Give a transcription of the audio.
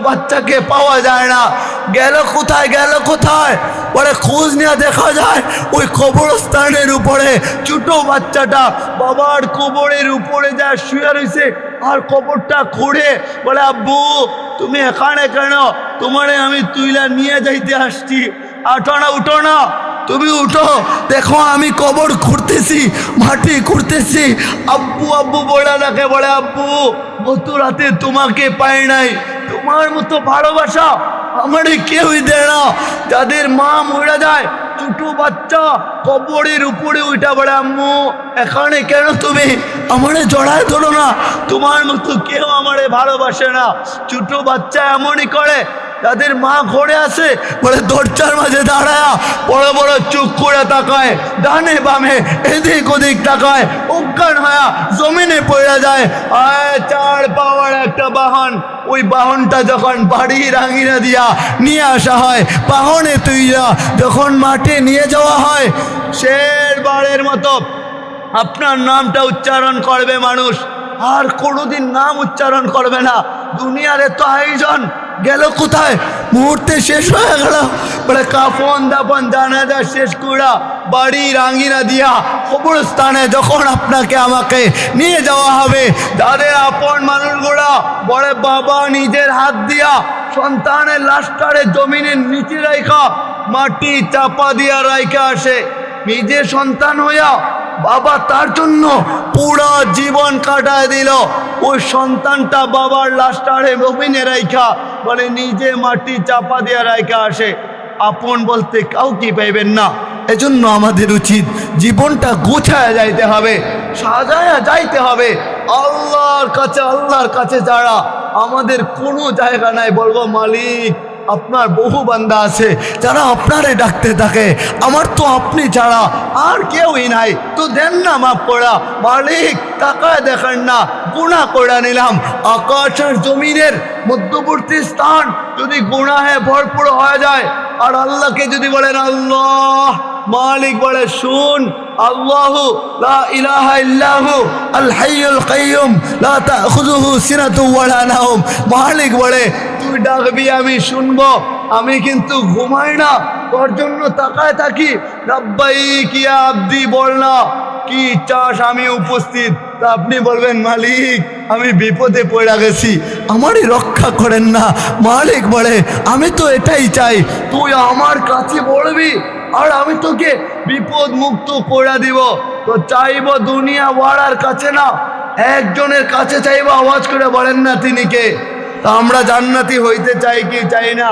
বাচ্চাকে পাওয়া যায় না। গেল কোথায়, গেল কোথায়? পরে খোঁজ নিয়ে দেখা যায় ওই কবরস্থানের উপরে ছোট বাচ্চাটা বাবার কবরের উপরে যা শুয়ে রয়েছে। আর কবরটা খুঁড়ে বলে, আব্বু তুমি এখানে কেন? তোমারে আমি তুইলা নিয়ে যাইতে আসছি। আটো না, উঠো না, তুমি উঠো, দেখো আমি কবর খুঁড়তেছি, মাটি খুঁড়তেছি। আব্বু আব্বু বলে ডাকে, বলে আব্বু গত রাতে তোমাকে পাই নাই, তোমার মতো ভালোবাসা আমারে কেউই দেয় না। যাদের মা মরে যায়, ছোট বাচ্চা কবরের উপরে উঠা বলে, আম্মু এখানে কেন? তুমি আমারে জড়ায় ধরো না, তোমার মতো কেউ আমারে ভালোবাসে না। ছোট বাচ্চা এমনই করে। যাদের মা ঘরে আসে, বলে দরজার মাঝে দাঁড়ায় বড় বড় চোখ করে তাকায়, ডানে বামে এদিক ওদিক তাকায়, অজ্ঞান হয়ে জমিনে পড়ে যায়। আয় 4 পাওয়ার একটা বাহন, ওই বাহনটা যখন বাড়ি রাঙিনা দিয়া নিয়ে আসা হয়, বাহনে তুইয়া যখন মাঠে নিয়ে যাওয়া হয়, শেরবারের মতো আপনার নামটা উচ্চারণ করবে মানুষ, আর কোনোদিন নাম উচ্চারণ করবে না। দুনিয়ার এত আয়োজন, গেল কোথায়? মুহূর্তে শেষ হয়ে গেল। বলে কাফন দাফন জানাজা শেষ করা বাড়ি রাঙ্গিনা দিয়া কবরস্থানে যখন আপনাকে আমাকে নিয়ে যাওয়া হবে, যাদের আপন মানুষগুলা বলে বাবা নিজের হাত দিয়া সন্তানের লাশটারে জমিনের নিচে রাইখা মাটি চাপা দিয়া রাইখা আসে। নিজের সন্তান হইয়া বাবা তার জন্য পুরো জীবন কাটায় দিল। ওই সন্তানটা বাবার লাশটারে জমিনে রাইখা বলে নিজে মাটি চাপা দিয়া রাইখা আসে। আপন বলতে কাউকে পাইবেন না। এজন্য আমাদের উচিত জীবনটা গুছায় যাইতে হবে, সাজায়া যাইতে হবে আল্লাহর কাছে। আল্লাহর কাছে যারা আমাদের কোনো জায়গা নাই, বলবো মালিক আপনার বহু বান্দা আছে যারা আপনারে ডাকতে থাকে, আমার তো আপনি ছাড়া আর কেউই নাই, তো দেন না মাফ করা। মালিক তাকায় দেখেন না, গুনাহ করে নিলাম। আকাশ আর জমিনের মধ্যবর্তী স্থান যদি গুনাহে ভরপুর হয়ে যায়, আর আল্লাহকে যদি বলেন আল্লাহ, মালিক বলে শুন, আল্লাহু লা ইলাহা ইল্লাহু আল হাইয়ুল কাইয়ুম লা তাখুযুহু সিনাতু ওয়ালা নাওম। মালিক বলে তুই ডাকবি আমি শুনবো, আমি কিন্তু ঘুমাই না, তোর জন্য তাকায় থাকি। রাব্বাইক ইয়া আব্দি বল না, কি চাস আমি উপস্থিত। তা আপনি বলবেন মালিক আমি বিপদে পড়ে গেছি, আমারই রক্ষা করেন না। মালিক বলে আমি তো এটাই চাই, তুই আমার কাছে বলবি আর আমি তোকে বিপদ মুক্ত করে দিব। তো চাইব দুনিয়া ওয়ালার কাছে না, একজনের কাছে চাইব। আওয়াজ করে বলেন না তিনি কে? তা আমরা জান্নাতি হইতে চাই কি চাই না?